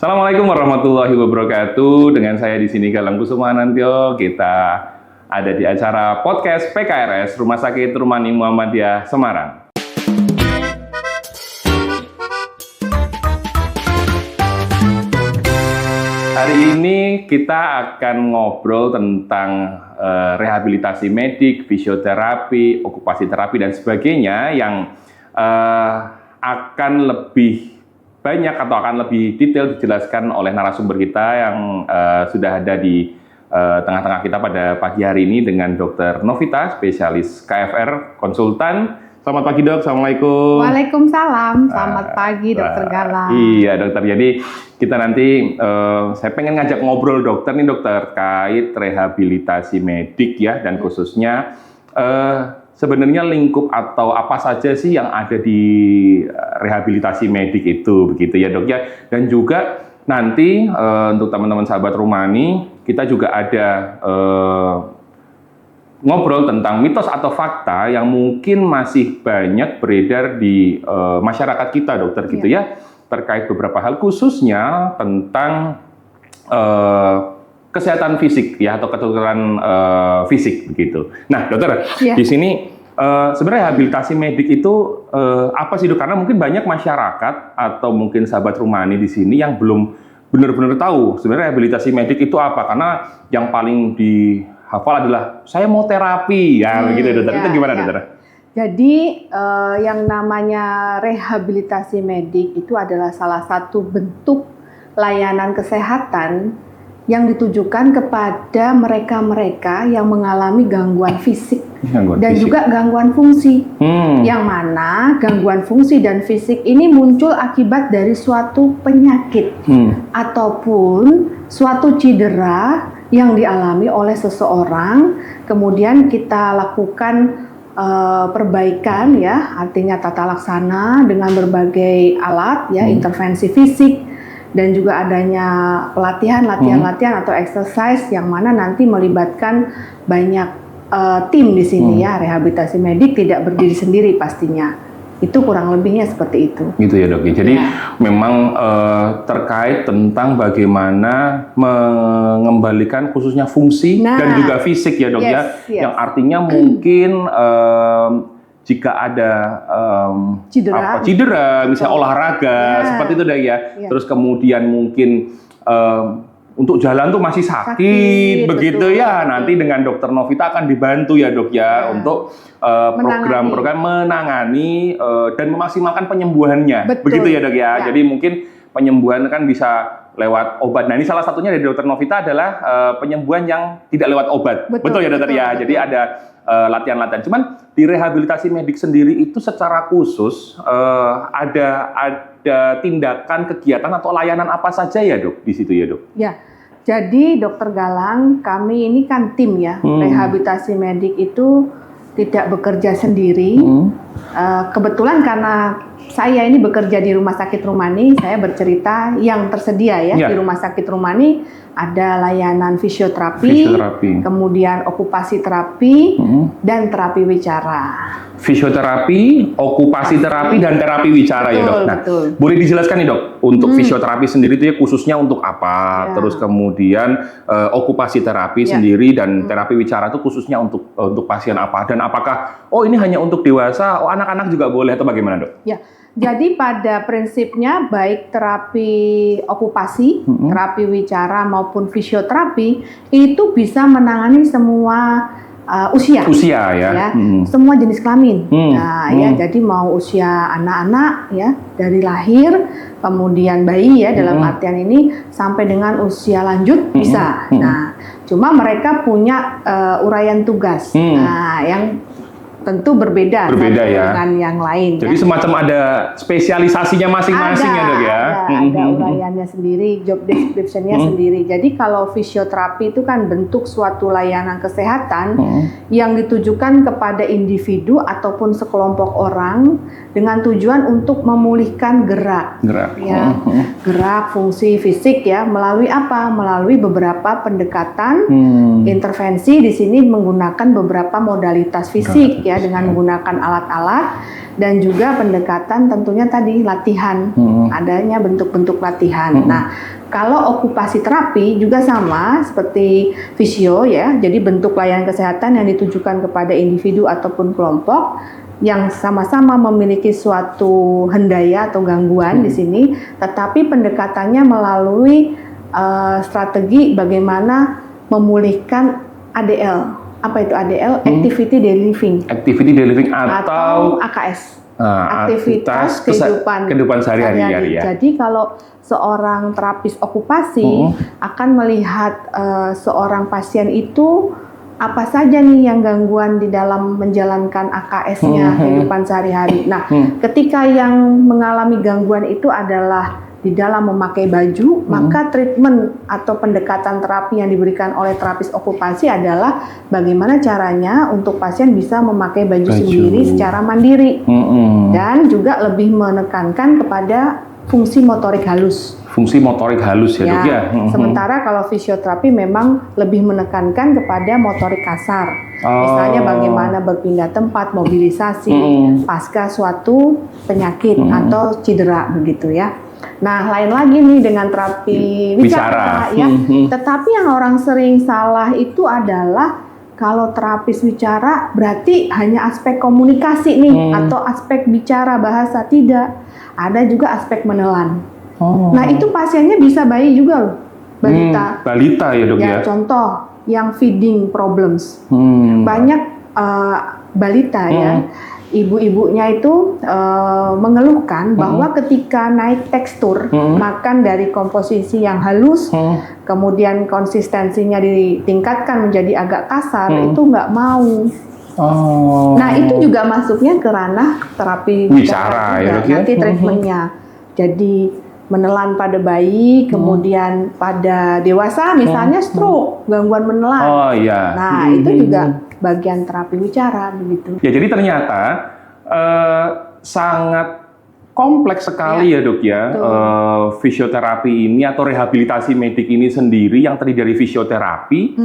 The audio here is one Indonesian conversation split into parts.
Assalamualaikum warahmatullahi wabarakatuh. Dengan saya di sini Galang Kusuma Nantyo. Kita ada di acara podcast PKRS Rumah Sakit Rumani Muhammadiyah Semarang. Hari ini kita akan ngobrol tentang rehabilitasi medik, fisioterapi, okupasi terapi dan sebagainya yang akan lebih banyak atau akan lebih detail dijelaskan oleh narasumber kita yang sudah ada di tengah-tengah kita pada pagi hari ini dengan Dr. Novita, spesialis KFR, konsultan. Selamat pagi dok, Assalamualaikum. Waalaikumsalam, selamat pagi Dokter Galang. Iya dokter, jadi kita nanti, saya pengen ngajak ngobrol dokter nih dokter, terkait rehabilitasi medik ya, dan khususnya sebenarnya lingkup atau apa saja sih yang ada di rehabilitasi medik itu, begitu ya dok ya. Dan juga nanti untuk teman-teman sahabat Rumani, kita juga ada ngobrol tentang mitos atau fakta yang mungkin masih banyak beredar di masyarakat kita dokter gitu ya, terkait beberapa hal khususnya tentang kesehatan fisik ya atau keturunan fisik begitu. Nah dokter, di sini sebenarnya rehabilitasi medik itu apa sih dok? Karena mungkin banyak masyarakat atau mungkin sahabat Rumani di sini yang belum benar-benar tahu sebenarnya rehabilitasi medik itu apa. Karena yang paling dihafal adalah saya mau terapi ya begitu dokter. Itu gimana dokter? Jadi yang namanya rehabilitasi medik itu adalah salah satu bentuk layanan kesehatan yang ditujukan kepada mereka-mereka yang mengalami gangguan fisik juga gangguan fungsi. Yang mana gangguan fungsi dan fisik ini muncul akibat dari suatu penyakit ataupun suatu cedera yang dialami oleh seseorang, kemudian kita lakukan perbaikan ya, artinya tata laksana dengan berbagai alat ya, intervensi fisik dan juga adanya latihan atau exercise yang mana nanti melibatkan banyak tim di sini ya. Rehabilitasi medik tidak berdiri sendiri pastinya. Itu kurang lebihnya seperti itu. Gitu ya dok. Jadi memang terkait tentang bagaimana mengembalikan khususnya fungsi dan juga fisik ya dok ya. Yang artinya mungkin jika ada cedera misalnya olahraga seperti itu dok ya. Terus kemudian mungkin untuk jalan tuh masih sakit begitu betul, ya. Nanti dengan Dokter Novita akan dibantu ya dok ya untuk program-program menangani dan memaksimalkan penyembuhannya. Begitu ya dok ya. Jadi mungkin penyembuhan kan bisa lewat obat. Nah ini salah satunya dari Dokter Novita adalah penyembuhan yang tidak lewat obat. Betul ya dokter ya. Jadi ada latihan-latihan. Cuman di rehabilitasi medik sendiri itu secara khusus ada tindakan, kegiatan atau layanan apa saja ya dok di situ ya dok? Ya, jadi Dokter Galang, kami ini kan tim ya. Rehabilitasi medik itu tidak bekerja sendiri. Kebetulan karena saya ini bekerja di Rumah Sakit Rumani, saya bercerita yang tersedia ya. Di Rumah Sakit Rumani ada layanan fisioterapi. Kemudian okupasi terapi dan terapi wicara. Fisioterapi, okupasi terapi dan terapi wicara ya dok. Nah, boleh dijelaskan nih dok, untuk fisioterapi sendiri itu ya khususnya untuk apa? Terus kemudian okupasi terapi sendiri dan terapi wicara itu khususnya untuk pasien apa? Dan apakah ini hanya untuk dewasa? Anak-anak juga boleh atau bagaimana dok? Ya. Jadi pada prinsipnya baik terapi okupasi, terapi wicara maupun fisioterapi itu bisa menangani semua usia ya. Semua jenis kelamin. Ya, jadi mau usia anak-anak ya dari lahir, kemudian bayi ya dalam artian ini sampai dengan usia lanjut bisa. Nah, cuma mereka punya uraian tugas. Nah, yang tentu berbeda ya dengan yang lain. Jadi semacam ada spesialisasinya masing-masing ya dok ya. Ada uraiannya sendiri, job description-nya sendiri. Jadi kalau fisioterapi itu kan bentuk suatu layanan kesehatan yang ditujukan kepada individu ataupun sekelompok orang dengan tujuan untuk memulihkan gerak ya, gerak fungsi fisik ya, melalui apa? Melalui beberapa pendekatan intervensi di sini menggunakan beberapa modalitas fisik ya. ya dengan menggunakan alat-alat dan juga pendekatan tentunya tadi latihan, adanya bentuk-bentuk latihan. Nah, kalau okupasi terapi juga sama seperti fisio ya, jadi bentuk layanan kesehatan yang ditujukan kepada individu ataupun kelompok yang sama-sama memiliki suatu hendaya atau gangguan di sini, tetapi pendekatannya melalui strategi bagaimana memulihkan ADL. Apa itu ADL? Activity Daily Living. Activity Daily Living atau AKS. Aktivitas kehidupan sehari-hari ya. Jadi kalau seorang terapis okupasi akan melihat seorang pasien itu apa saja nih yang gangguan di dalam menjalankan AKS-nya kehidupan sehari-hari. Nah, ketika yang mengalami gangguan itu adalah di dalam memakai baju, maka treatment atau pendekatan terapi yang diberikan oleh terapis okupasi adalah bagaimana caranya untuk pasien bisa memakai baju sendiri secara mandiri dan juga lebih menekankan kepada fungsi motorik halus. Fungsi motorik halus ya, Dok ya. Sementara kalau fisioterapi memang lebih menekankan kepada motorik kasar. Misalnya bagaimana berpindah tempat, mobilisasi pasca suatu penyakit atau cedera begitu ya. Nah, lain lagi nih dengan terapi wicara ya. Tetapi yang orang sering salah itu adalah kalau terapis wicara berarti hanya aspek komunikasi nih atau aspek bicara bahasa, tidak. Ada juga aspek menelan. Nah, itu pasiennya bisa bayi juga loh. Balita. Balita ya, Dok ya. Contoh yang feeding problems. Banyak balita ya. Ibu-ibunya itu mengeluhkan bahwa ketika naik tekstur, makan dari komposisi yang halus, kemudian konsistensinya ditingkatkan menjadi agak kasar, itu nggak mau. Nah, itu juga masuknya ke ranah terapi wicara ya, nanti treatmentnya. Jadi menelan pada bayi, kemudian pada dewasa, misalnya stroke, gangguan menelan. Nah, itu juga bagian terapi wicara begitu. Ya, jadi ternyata sangat kompleks sekali ya, Dok ya. Fisioterapi ini atau rehabilitasi medik ini sendiri yang terdiri dari fisioterapi,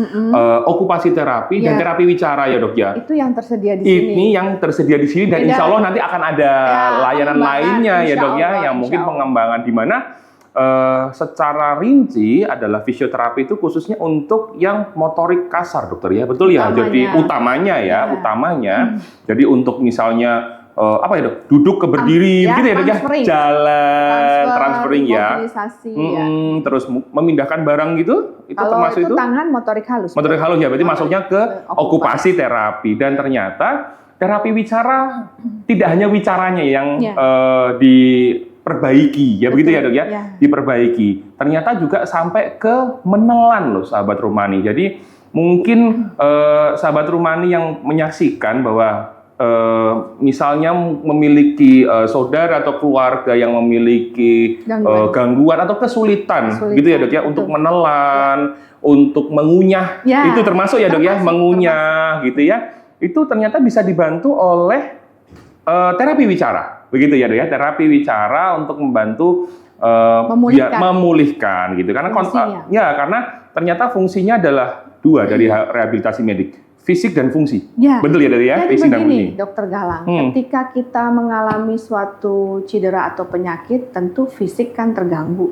okupasi terapi dan terapi wicara ya, Dok ya. Itu yang tersedia di sini. Ini yang tersedia di sini dan insya Allah nanti akan ada layanan lainnya ya, Dok ya, yang mungkin pengembangan di mana secara rinci adalah fisioterapi itu khususnya untuk yang motorik kasar, Dokter ya, betul ya. Jadi utamanya. Jadi untuk misalnya apa ya, Dok? Duduk ke berdiri, gitu ya, Dok ya, jalan, transferring ya. Terus memindahkan barang gitu, itu kalau termasuk itu. Tangan motorik halus. Motorik halus ya, berarti masuknya ke okupasi terapi. Dan ternyata terapi wicara tidak hanya wicaranya yang diperbaiki, ya begitu ya, Dok ya, diperbaiki. Ternyata juga sampai ke menelan loh, sahabat Rumani. Jadi mungkin sahabat Rumani yang menyaksikan bahwa misalnya memiliki saudara atau keluarga yang memiliki gangguan atau kesulitan gitu ya, Dok ya, untuk menelan, untuk mengunyah, itu termasuk ya, Dok ya, mengunyah gitu ya, itu ternyata bisa dibantu oleh terapi wicara, begitu ya, Dok ya, terapi wicara untuk membantu memulihkan gitu, karena karena ternyata fungsinya adalah dua dari rehabilitasi medik. Fisik dan fungsi, betul ya, dari ya? Jadi fisik begini, dan fungsi. Dokter Galang, ketika kita mengalami suatu cedera atau penyakit, tentu fisik kan terganggu.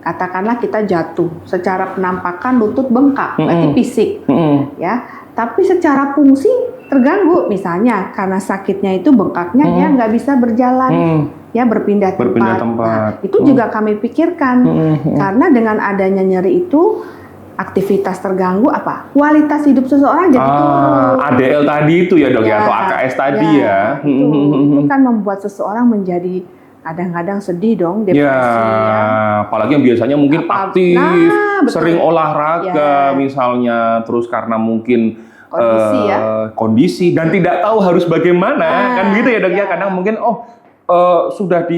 Katakanlah kita jatuh, secara penampakan lutut bengkak, berarti fisik, ya. Tapi secara fungsi terganggu, misalnya karena sakitnya itu bengkaknya dia nggak bisa berjalan, ya berpindah tempat. Nah, itu juga kami pikirkan, karena dengan adanya nyeri itu aktivitas terganggu, apa kualitas hidup seseorang jadi turun. ADL tadi itu ya, Dok ya, atau AKS tadi ya. Itu kan membuat seseorang menjadi kadang-kadang sedih dong, depresi ya. Apalagi yang biasanya mungkin aktif, sering olahraga misalnya, terus karena mungkin kondisi dan tidak tahu harus bagaimana, kan gitu ya, Dok ya. Kadang mungkin sudah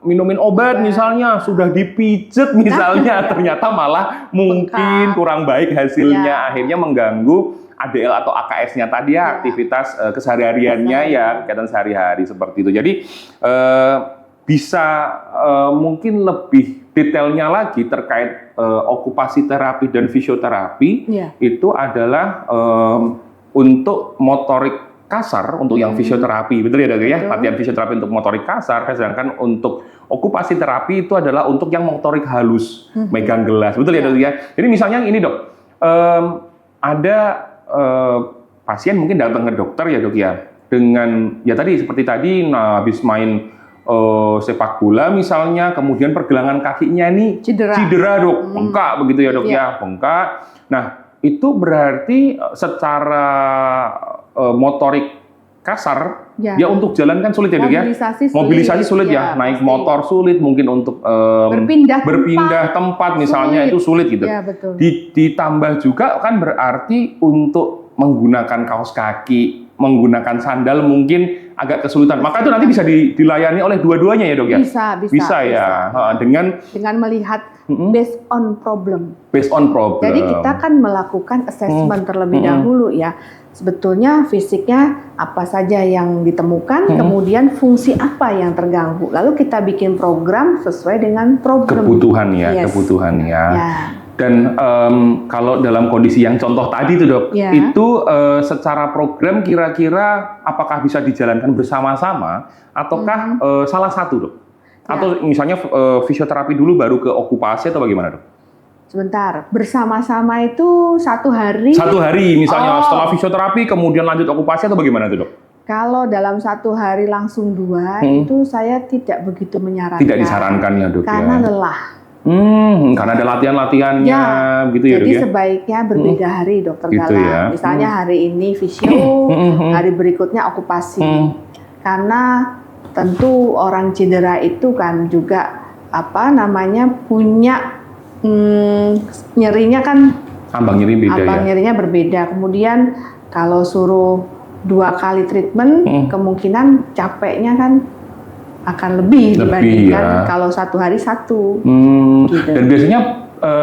minumin obat misalnya, sudah dipijet misalnya, ternyata malah mungkin kurang baik hasilnya, akhirnya mengganggu ADL atau AKS-nya tadi ya, aktivitas kesehariannya ya, kegiatan sehari-hari seperti itu. Jadi bisa mungkin lebih detailnya lagi terkait okupasi terapi dan fisioterapi, itu adalah untuk motorik kasar untuk yang fisioterapi, betul ya dok ya? Betul. Latihan fisioterapi untuk motorik kasar, sedangkan untuk okupasi terapi itu adalah untuk yang motorik halus, megang gelas, betul ya dok ya? Jadi misalnya ini dok, ada pasien mungkin datang ke dokter ya dok ya, dengan ya tadi seperti tadi, nah habis main sepak bola misalnya, kemudian pergelangan kakinya ini cedera dok, bengkak begitu ya dok ya, bengkak. Nah itu berarti secara motorik kasar ya untuk jalan kan sulit ya dok ya, mobilisasi sulit ya, naik pasti. Motor sulit, mungkin untuk berpindah tempat misalnya itu sulit gitu. Ya, betul. Ditambah juga kan berarti untuk menggunakan kaos kaki, menggunakan sandal mungkin agak kesulitan. Maka itu nanti bisa dilayani oleh dua-duanya ya dok ya? Bisa ya. Dengan melihat based on problem. Based on problem. Jadi kita kan melakukan assessment terlebih dahulu ya. Sebetulnya fisiknya apa saja yang ditemukan, kemudian fungsi apa yang terganggu. Lalu kita bikin program sesuai dengan problem. Kebutuhan ya, kebutuhan ya. Dan kalau dalam kondisi yang contoh tadi itu dok, itu secara program kira-kira apakah bisa dijalankan bersama-sama ataukah salah satu dok? Atau misalnya fisioterapi dulu baru ke okupasi atau bagaimana dok? Sebentar, bersama-sama itu 1 hari? 1 hari misalnya setelah fisioterapi kemudian lanjut okupasi atau bagaimana tuh dok? Kalau dalam 1 hari langsung 2 itu saya tidak begitu menyarankan. Tidak disarankan ya dok karena lelah. Karena ada latihan-latihannya gitu ya dok ya? Jadi sebaiknya berbeda hari dokter gitu Galang. Ya? Misalnya hari ini fisio, hari berikutnya okupasi. Karena tentu orang cedera itu kan juga punya nyerinya kan ambang nyerinya berbeda. Kemudian kalau suruh 2 kali treatment, kemungkinan capeknya kan akan lebih dibandingkan kalau 1 hari 1. Gitu. Dan biasanya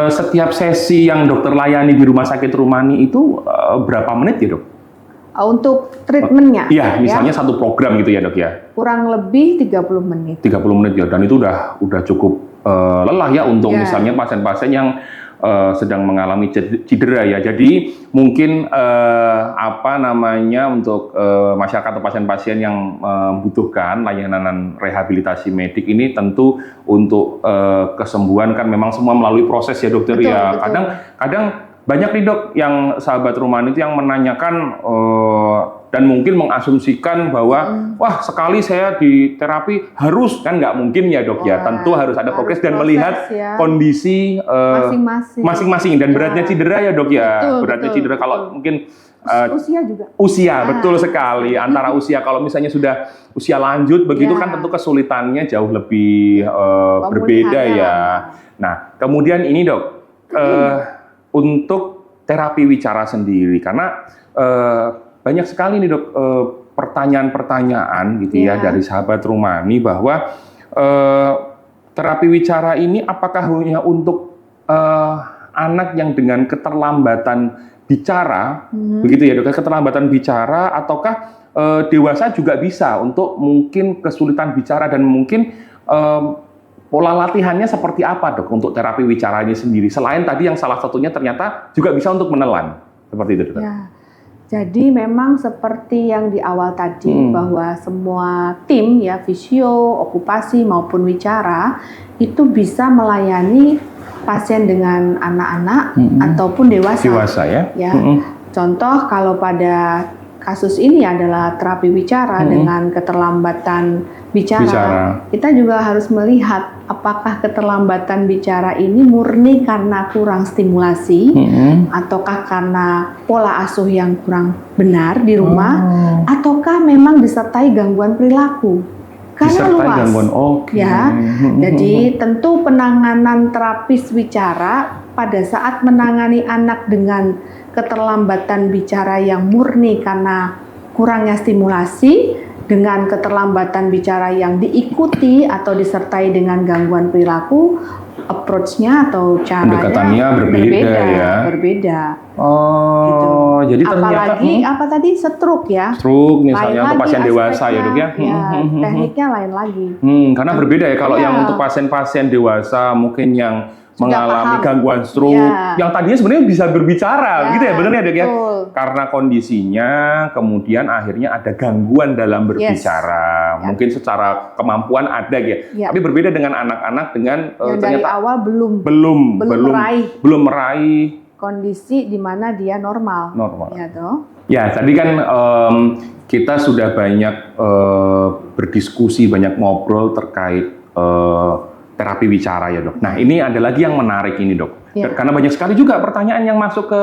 setiap sesi yang dokter layani di Rumah Sakit Rumani itu berapa menit ya dok? Untuk treatmentnya? Iya, misalnya satu program gitu ya dok ya? Kurang lebih 30 menit. 30 menit ya, dan itu udah cukup lelah ya untuk misalnya pasien-pasien yang sedang mengalami cedera ya. Jadi mungkin untuk masyarakat atau pasien-pasien yang membutuhkan layanan rehabilitasi medik ini tentu untuk kesembuhan kan memang semua melalui proses ya dokter. Betul. Kadang banyak nih dok yang sahabat Rumani itu yang menanyakan dan mungkin mengasumsikan bahwa wah sekali saya di terapi harus, kan nggak mungkin ya dok ya, tentu harus ada progres dan melihat kondisi masing-masing dan beratnya cedera ya dok ya. Beratnya cedera kalau mungkin usia betul sekali, antara usia kalau misalnya sudah usia lanjut begitu kan tentu kesulitannya jauh lebih berbeda ya. Nah kemudian ini dok untuk terapi wicara sendiri, karena banyak sekali nih dok pertanyaan-pertanyaan gitu ya dari sahabat Rumani bahwa terapi wicara ini apakah hanya untuk anak yang dengan keterlambatan bicara, begitu ya dok, keterlambatan bicara, ataukah dewasa juga bisa untuk mungkin kesulitan bicara, dan mungkin pola latihannya seperti apa dok untuk terapi wicara ini sendiri, selain tadi yang salah satunya ternyata juga bisa untuk menelan, seperti itu dok? Ya. Jadi memang seperti yang di awal tadi bahwa semua tim ya, fisio, okupasi maupun wicara itu bisa melayani pasien dengan anak-anak ataupun dewasa. Ya. Contoh kalau pada kasus ini adalah terapi wicara dengan keterlambatan bicara. Kita juga harus melihat apakah keterlambatan bicara ini murni karena kurang stimulasi ataukah karena pola asuh yang kurang benar di rumah, ataukah memang disertai gangguan perilaku. Karena luas. Ya. Jadi tentu penanganan terapis wicara pada saat menangani anak dengan keterlambatan bicara yang murni karena kurangnya stimulasi, dengan keterlambatan bicara yang diikuti atau disertai dengan gangguan perilaku, approach-nya atau caranya berbeda. Gitu. Jadi ternyata apalagi apa tadi stroke ya? Stroke misalnya untuk pasien dewasa ya dok ya? Tekniknya lain lagi. Karena berbeda ya kalau yang untuk pasien-pasien dewasa mungkin yang mengalami paham. gangguan stroke yang tadinya sebenarnya bisa berbicara, gitu ya, benar ya dok ya? Betul. Karena kondisinya kemudian akhirnya ada gangguan dalam berbicara, mungkin secara kemampuan ada ya, tapi berbeda dengan anak-anak dengan yang dari awal belum meraih kondisi di mana dia normal. Ya toh. Ya, tadi kan kita sudah banyak berdiskusi, banyak ngobrol terkait terapi bicara ya dok. Nah ini ada lagi yang menarik ini dok, karena banyak sekali juga pertanyaan yang masuk ke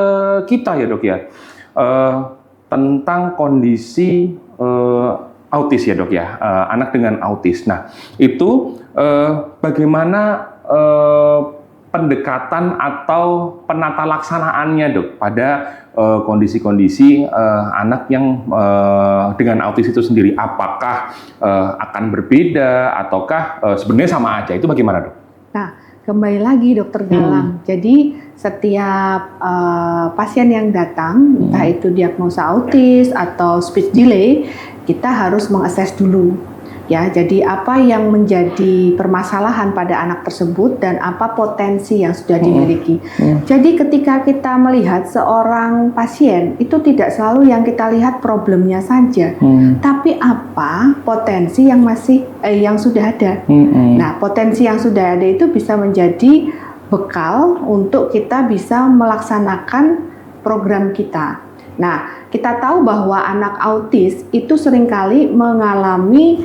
kita ya dok ya, tentang kondisi autis ya dok ya, anak dengan autis. Nah itu bagaimana pendekatan atau penata laksanaannya dok pada kondisi-kondisi anak yang dengan autis itu sendiri, apakah akan berbeda ataukah sebenarnya sama aja, itu bagaimana dok? Nah kembali lagi dokter Galang, jadi setiap pasien yang datang, entah itu diagnosa autis atau speech delay, kita harus mengakses dulu. Ya, jadi apa yang menjadi permasalahan pada anak tersebut dan apa potensi yang sudah dimiliki. Jadi ketika kita melihat seorang pasien itu tidak selalu yang kita lihat problemnya saja, tapi apa potensi yang yang sudah ada. Nah, potensi yang sudah ada itu bisa menjadi bekal untuk kita bisa melaksanakan program kita. Nah, kita tahu bahwa anak autis itu seringkali mengalami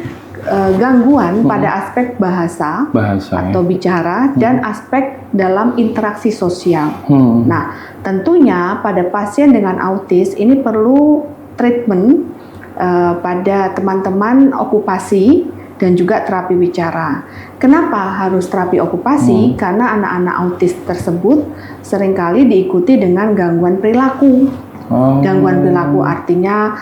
gangguan pada aspek bahasa atau bicara dan aspek dalam interaksi sosial. Nah, tentunya pada pasien dengan autis ini perlu treatment pada teman-teman okupasi dan juga terapi bicara. Kenapa harus terapi okupasi? Karena anak-anak autis tersebut seringkali diikuti dengan gangguan perilaku. Gangguan perilaku artinya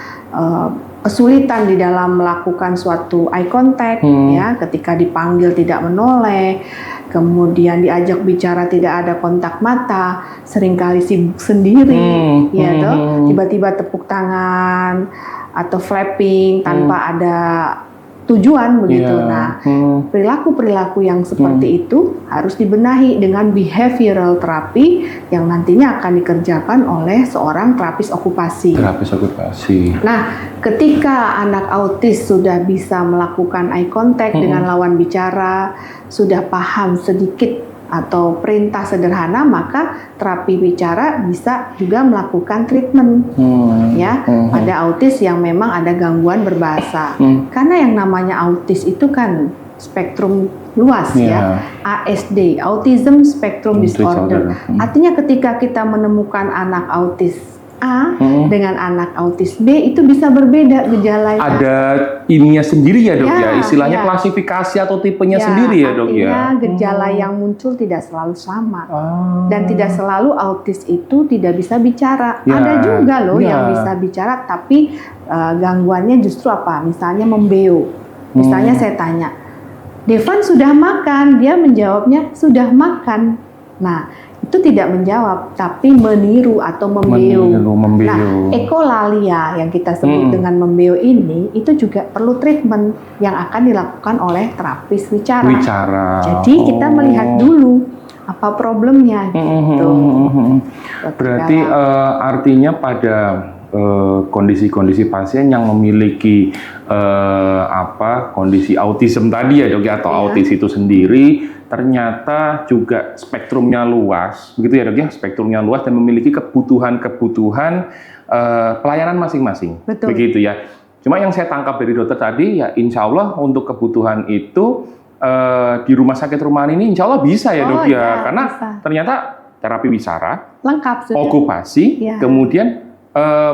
kesulitan di dalam melakukan suatu eye contact, ya, ketika dipanggil tidak menoleh, kemudian diajak bicara tidak ada kontak mata, seringkali sibuk sendiri, ya toh, tiba-tiba tepuk tangan atau flapping tanpa ada tujuan begitu. Nah, perilaku-perilaku yang seperti itu harus dibenahi dengan behavioral therapy yang nantinya akan dikerjakan oleh seorang terapis okupasi. Nah, ketika anak autis sudah bisa melakukan eye contact dengan lawan bicara, sudah paham sedikit atau perintah sederhana, maka terapi bicara bisa juga melakukan treatment ya pada autis yang memang ada gangguan berbahasa. Karena yang namanya autis itu kan spektrum luas ya, ASD, Autism Spectrum Disorder. Artinya ketika kita menemukan anak autis A dengan anak autis B itu bisa berbeda gejalanya. Ada ininya sendiri ya dok ya, istilahnya klasifikasi atau tipenya sendiri ya dok ya. Artinya gejala yang muncul tidak selalu sama dan tidak selalu autis itu tidak bisa bicara. Ada juga loh yang bisa bicara tapi gangguannya justru apa? Misalnya membeo. Misalnya saya tanya, Devan sudah makan? Dia menjawabnya sudah makan. Nah itu tidak menjawab, tapi meniru atau membeo. Nah, ekolalia yang kita sebut dengan membeo ini, itu juga perlu treatment yang akan dilakukan oleh terapis bicara. Jadi kita melihat dulu apa problemnya. Gitu. Berarti artinya pada kondisi-kondisi pasien yang memiliki kondisi autism tadi ya dok ya, atau autis itu sendiri, ternyata juga spektrumnya luas, begitu ya dok ya, spektrumnya luas dan memiliki kebutuhan pelayanan masing-masing, begitu ya. Cuma yang saya tangkap dari dokter tadi ya, insya Allah untuk kebutuhan itu di rumah sakit Rumahan ini insya Allah bisa ya dok ya, karena ternyata terapi bicara, lengkap sudah. Okupasi, kemudian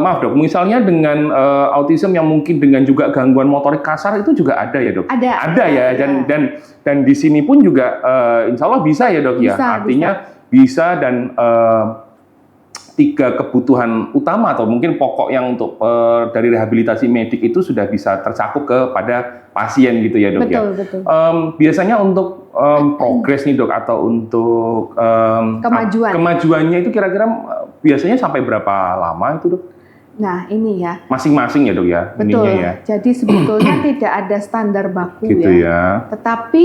maaf dok, misalnya dengan autism yang mungkin dengan juga gangguan motorik kasar itu juga ada ya dok? Ada ya, dan di sini pun juga insya Allah bisa ya dok ya, artinya bisa dan 3 kebutuhan utama atau mungkin pokok yang untuk dari rehabilitasi medik itu sudah bisa tercakup kepada pasien gitu ya dok ya. Betul. Biasanya untuk progres nih dok atau untuk kemajuannya itu kira-kira biasanya sampai berapa lama itu dok? Nah ini ya. Masing-masing ya dok ya? Betul, ya. Jadi sebetulnya tidak ada standar baku gitu ya. Tetapi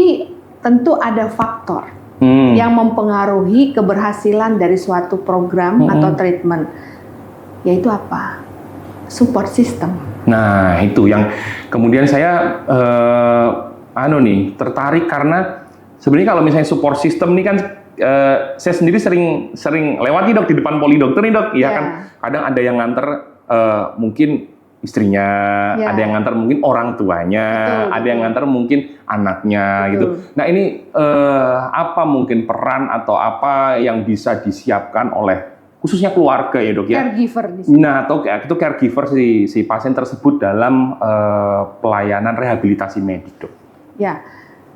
tentu ada faktor yang mempengaruhi keberhasilan dari suatu program atau treatment, yaitu apa? Support system. Nah, itu yang kemudian saya tertarik karena sebenarnya kalau misalnya support system ini kan saya sendiri sering lewat nih dok di depan poli dokter nih dok, ya kan kadang ada yang nganter mungkin istrinya, ada yang nganter mungkin orang tuanya, ada yang nganter mungkin anaknya gitu. Nah ini apa mungkin peran atau apa yang bisa disiapkan oleh khususnya keluarga ya dok ya? Caregiver di sini. Nah, atau itu caregiver si pasien tersebut dalam pelayanan rehabilitasi medik dok. Ya,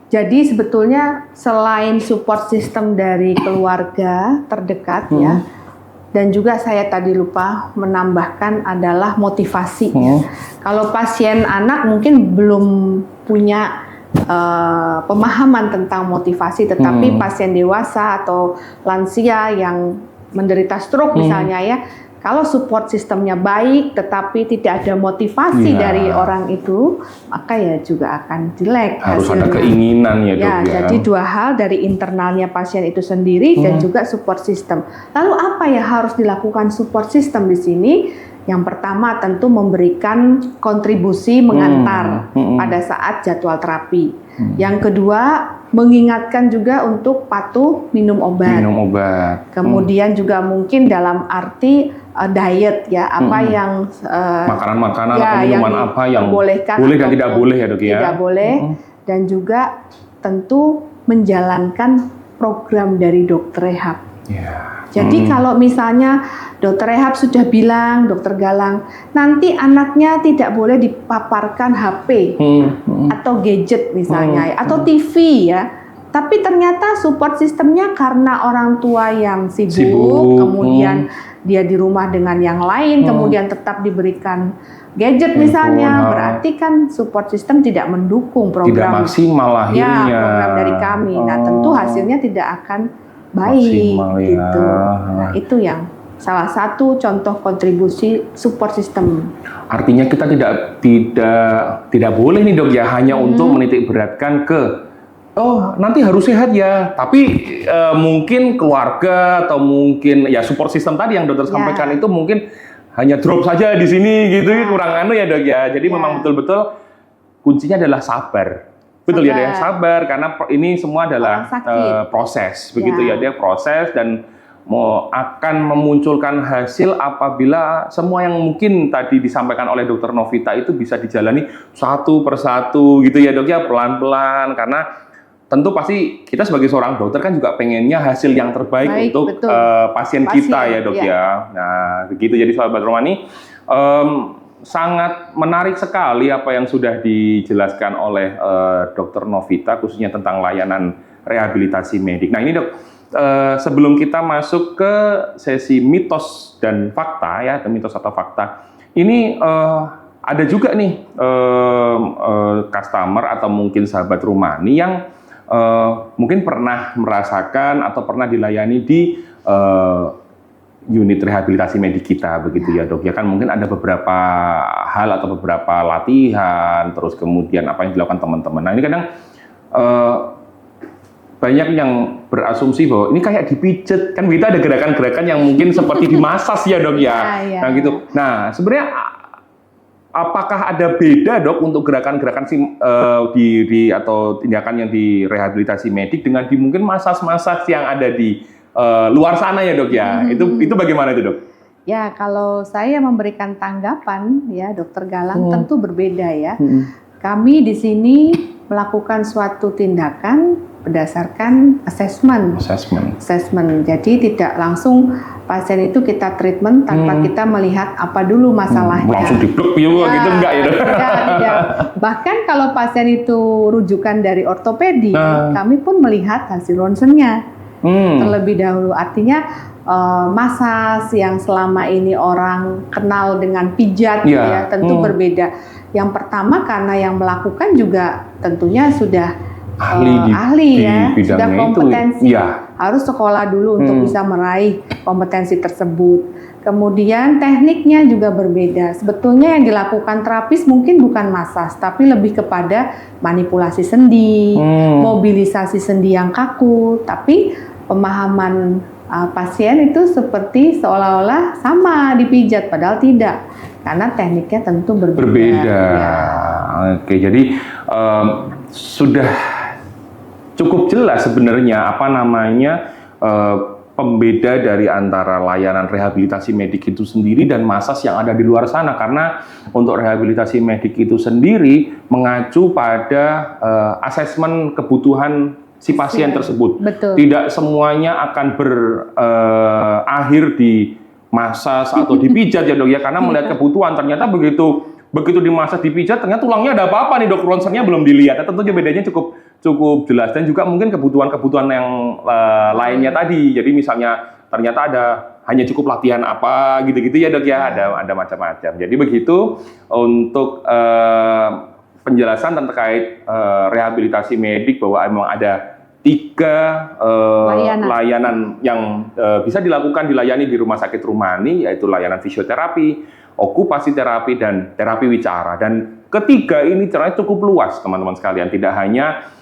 jadi sebetulnya selain support system dari keluarga terdekat ya, dan juga saya tadi lupa menambahkan adalah motivasi. Kalau pasien anak mungkin belum punya pemahaman tentang motivasi, tetapi pasien dewasa atau lansia yang menderita stroke misalnya ya, kalau support sistemnya baik tetapi tidak ada motivasi dari orang itu, maka ya juga akan jelek harus hasilnya. Ada keinginan ya dok ya. Jadi dua hal, dari internalnya pasien itu sendiri dan juga support system. Lalu apa yang harus dilakukan support system di sini? Yang pertama tentu memberikan kontribusi mengantar pada saat jadwal terapi. Yang kedua mengingatkan juga untuk patuh minum obat. Kemudian juga mungkin dalam arti diet ya, apa yang makanan-makanan atau minuman apa yang boleh dan tidak boleh ya dok ya. Tidak boleh, dan juga tentu menjalankan program dari dokter rehab. Jadi kalau misalnya dokter rehab sudah bilang, dokter Galang, nanti anaknya tidak boleh dipaparkan HP atau gadget misalnya, atau TV ya. Tapi ternyata support sistemnya karena orang tua yang sibuk, kemudian dia di rumah dengan yang lain, kemudian tetap diberikan gadget misalnya, berarti kan support system tidak mendukung program, tidak maksimal akhirnya. Program dari kami. Nah tentu hasilnya tidak akan baik gitu. Nah itu yang salah satu contoh kontribusi support system. Artinya kita tidak boleh nih dok ya hanya untuk menitik beratkan ke nanti harus sehat ya, tapi mungkin keluarga atau mungkin ya support system tadi yang dokter sampaikan itu mungkin hanya drop saja di sini gitu, kurang ya dok ya. Jadi memang betul-betul kuncinya adalah sabar. Betul ya, sabar karena ini semua adalah proses, begitu ya, dia proses dan akan memunculkan hasil apabila semua yang mungkin tadi disampaikan oleh Dokter Novita itu bisa dijalani satu persatu gitu ya dok ya, pelan-pelan, karena tentu pasti kita sebagai seorang dokter kan juga pengennya hasil yang terbaik untuk pasien kita ya dok ya. Nah begitu, jadi sahabat Romani, sangat menarik sekali apa yang sudah dijelaskan oleh Dokter Novita khususnya tentang layanan rehabilitasi medik. Nah ini dok, sebelum kita masuk ke sesi mitos dan fakta ya, atau mitos atau fakta, ini ada juga nih customer atau mungkin sahabat Rumani yang mungkin pernah merasakan atau pernah dilayani di unit rehabilitasi medik kita begitu ya dok ya, kan mungkin ada beberapa hal atau beberapa latihan, terus kemudian apa yang dilakukan teman-teman. Nah ini kadang banyak yang berasumsi bahwa ini kayak dipijet, kan kita ada gerakan-gerakan yang mungkin seperti dimasas ya dok ya. Nah gitu. Nah sebenarnya apakah ada beda dok untuk gerakan-gerakan atau tindakan yang di rehabilitasi medik dengan di mungkin masas-masas yang ada di luar sana ya dok ya? Itu bagaimana itu dok? Ya kalau saya memberikan tanggapan ya Dokter Galang tentu berbeda ya. Kami di sini melakukan suatu tindakan berdasarkan assessment. Jadi tidak langsung pasien itu kita treatment tanpa kita melihat apa dulu masalahnya. Langsung diblok gitu enggak ya? Tidak. Bahkan kalau pasien itu rujukan dari ortopedi, kami pun melihat hasil ronsennya terlebih dahulu. Artinya masas yang selama ini orang kenal dengan pijat ya tentu berbeda. Yang pertama karena yang melakukan juga tentunya sudah ahli ya, sudah kompetensi. harus sekolah dulu untuk bisa meraih kompetensi tersebut. Kemudian tekniknya juga berbeda. Sebetulnya yang dilakukan terapis mungkin bukan masas, tapi lebih kepada manipulasi sendi, mobilisasi sendi yang kaku. Tapi pemahaman pasien itu seperti seolah-olah sama dipijat, padahal tidak, karena tekniknya tentu berbeda. Ya. Oke, jadi sudah cukup jelas sebenarnya apa namanya pembeda dari antara layanan rehabilitasi medik itu sendiri dan masas yang ada di luar sana, karena untuk rehabilitasi medik itu sendiri mengacu pada asesmen kebutuhan si pasien tersebut. Betul. Tidak semuanya akan berakhir di masas atau dipijat ya dok ya, karena melihat kebutuhan ternyata begitu dimasas dipijat ternyata tulangnya ada apa-apa nih dok, ronsennya belum dilihat. Tentunya bedanya cukup jelas, dan juga mungkin kebutuhan yang lainnya tadi. Jadi misalnya ternyata hanya cukup latihan apa gitu-gitu ya dok ya, ada macam-macam. Jadi begitu untuk penjelasan terkait rehabilitasi medik, bahwa memang ada 3 layanan yang bisa dilayani di Rumah Sakit Rumani, yaitu layanan fisioterapi, okupasi terapi, dan terapi wicara. Dan ketiga ini caranya cukup luas teman-teman sekalian, tidak hanya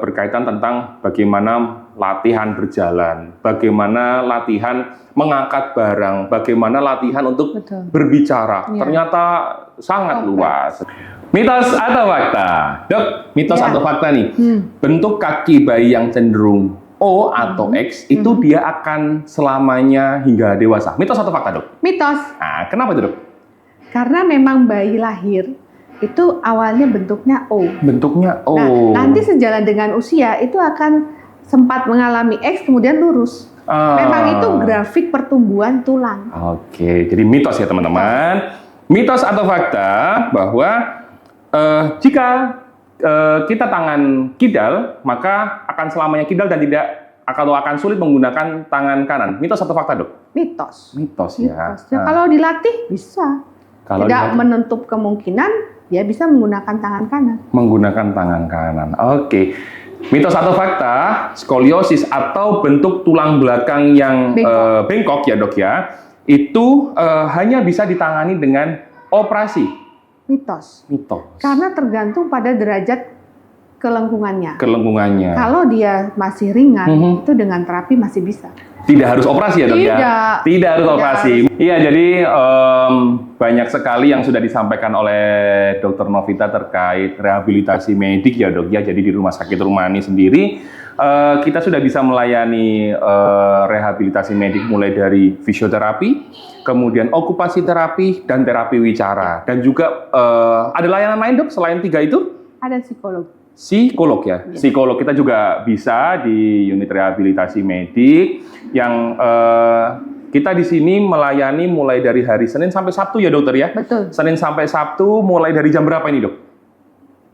berkaitan tentang bagaimana latihan berjalan, bagaimana latihan mengangkat barang, bagaimana latihan untuk berbicara. Ternyata sangat luas. Mitos atau fakta? Dok, mitos atau fakta nih? Bentuk kaki bayi yang cenderung O atau X itu dia akan selamanya hingga dewasa. Mitos atau fakta, dok? Mitos. Nah, kenapa itu, dok? Karena memang bayi lahir itu awalnya bentuknya O. Bentuknya O. Nah, nanti sejalan dengan usia itu akan sempat mengalami X kemudian lurus. Memang itu grafik pertumbuhan tulang. Oke, jadi mitos ya teman-teman. Mitos atau fakta bahwa jika kita tangan kidal, maka akan selamanya kidal dan tidak akan sulit menggunakan tangan kanan. Mitos atau fakta, dok? Mitos. Mitos ya. Ya, kalau dilatih bisa. Tidak menutup kemungkinan dia bisa menggunakan tangan kanan. Menggunakan tangan kanan. Oke. Mitos atau fakta, skoliosis atau bentuk tulang belakang yang bengkok ya dok ya, itu hanya bisa ditangani dengan operasi. Mitos. Mitos. Karena tergantung pada derajat kelengkungannya. Kalau dia masih ringan, itu dengan terapi masih bisa. Tidak harus operasi ya dok ya? Tidak harus operasi. Iya, jadi banyak sekali yang sudah disampaikan oleh Dr. Novita terkait rehabilitasi medik ya dok ya. Jadi di Rumah Sakit Rumani sendiri kita sudah bisa melayani rehabilitasi medik mulai dari fisioterapi, kemudian okupasi terapi, dan terapi wicara. Dan juga ada layanan lain dok selain 3 itu? Ada psikolog. Psikolog ya, psikolog kita juga bisa di unit rehabilitasi medik yang kita di sini melayani mulai dari hari Senin sampai Sabtu ya dokter ya. Betul. Senin sampai Sabtu mulai dari jam berapa ini dok?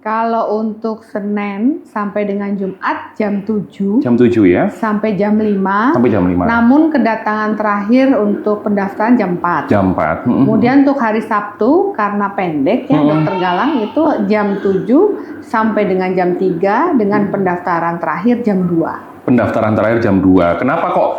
Kalau untuk Senin sampai dengan Jumat jam 7. Jam 7 ya. Sampai jam 5. Sampai jam 5. Namun kedatangan terakhir untuk pendaftaran jam 4. Jam 4. Kemudian untuk hari Sabtu karena pendek ya dokter Galang itu jam 7 sampai dengan jam 3 dengan pendaftaran terakhir jam 2. Pendaftaran terakhir jam 2. Kenapa kok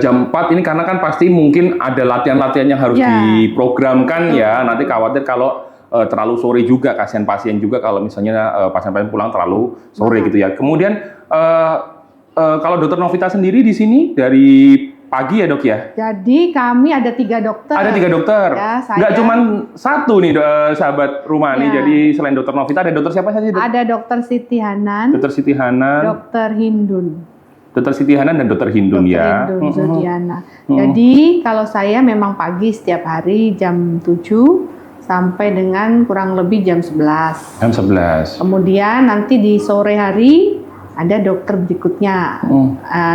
jam 4 ini? Karena kan pasti mungkin ada latihan-latihan yang harus diprogramkan ya. Nanti khawatir kalau terlalu sore juga, kasihan pasien juga kalau misalnya pasien-pasien pulang terlalu sore gitu ya. Kemudian kalau dokter Novita sendiri di sini dari pagi ya dok ya? Jadi kami ada 3 dokter. Ada 3 dokter. Ya, nggak cuma 1 nih sahabat Rumani. Jadi selain dokter Novita ada dokter siapa saja? Ada dokter Siti Hanan. Dokter Siti Hanan. Dokter Hindun. Dokter Siti Hanan dan dokter Hindun ya. Hindun Zodiana. Jadi kalau saya memang pagi setiap hari jam 7 sampai dengan kurang lebih jam 11. Jam 11. Kemudian nanti di sore hari ada dokter berikutnya,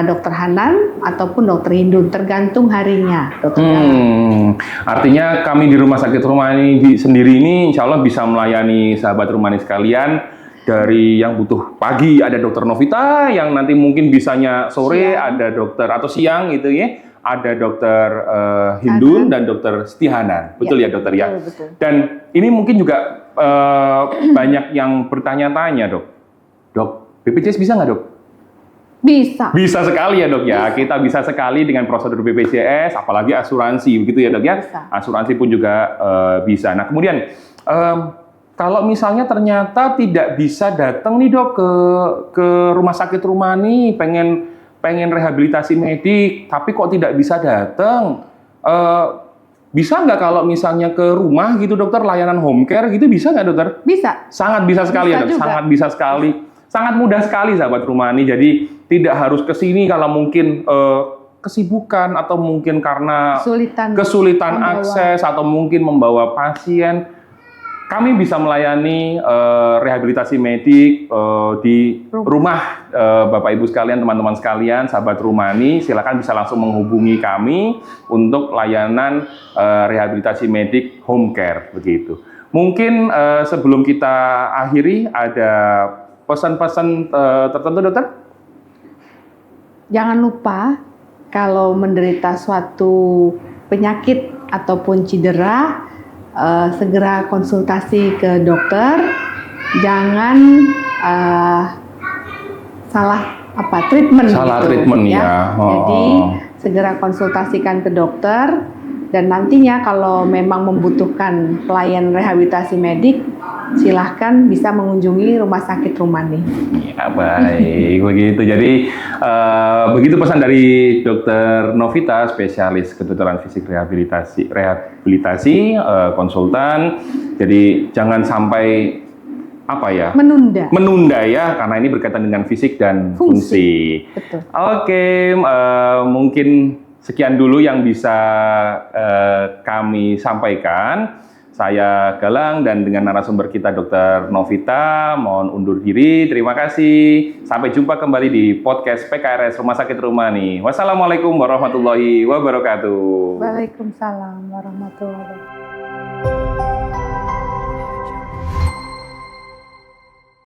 dokter Hanan ataupun dokter Hindun, tergantung harinya. Artinya kami di Rumah Sakit Rumani sendiri ini insya Allah bisa melayani sahabat Rumani sekalian. Dari yang butuh pagi ada dokter Novita, yang nanti mungkin bisanya sore ada dokter atau siang gitu ya. Ada dokter Hindun dan dokter Stihanan. Betul ya dokter ya? Betul. Dan ini mungkin juga banyak yang bertanya-tanya dok. Dok, BPJS bisa nggak dok? Bisa. Bisa sekali ya dok ya, kita bisa sekali dengan prosedur BPJS, apalagi asuransi begitu ya dok ya. Bisa. Asuransi pun juga bisa. Nah kemudian kalau misalnya ternyata tidak bisa datang nih dok ke rumah sakit Rumani, pengen rehabilitasi medik, tapi kok tidak bisa datang, bisa nggak kalau misalnya ke rumah gitu dokter, layanan home care gitu bisa nggak dokter? Bisa. Sangat bisa sekali Bisa ya dok, juga. sangat bisa sekali. Sangat mudah sekali sahabat Rumani, jadi tidak harus ke sini kalau mungkin kesibukan atau mungkin karena kesulitan membawa. akses atau mungkin membawa pasien. Kami bisa melayani rehabilitasi medik di rumah Bapak Ibu sekalian, teman-teman sekalian, sahabat Rumani, silakan bisa langsung menghubungi kami untuk layanan rehabilitasi medik home care begitu. Mungkin sebelum kita akhiri ada pesan-pesan tertentu dokter? Jangan lupa kalau menderita suatu penyakit ataupun cedera, segera konsultasi ke dokter. Jangan salah treatment. Salah gitu, treatment ya. Jadi segera konsultasikan ke dokter. Dan nantinya kalau memang membutuhkan pelayan rehabilitasi medik, silahkan bisa mengunjungi Rumah Sakit Rumani. Ya baik, begitu. Jadi begitu pesan dari Dokter Novita, spesialis kedokteran fisik rehabilitasi, konsultan. Jadi jangan sampai menunda ya, karena ini berkaitan dengan fisik dan fungsi. Betul. Oke, mungkin sekian dulu yang bisa kami sampaikan. Saya Galang dan dengan narasumber kita Dr. Novita, mohon undur diri. Terima kasih. Sampai jumpa kembali di podcast PKRS Rumah Sakit Rumani. Wassalamualaikum warahmatullahi wabarakatuh. Waalaikumsalam warahmatullahi wabarakatuh.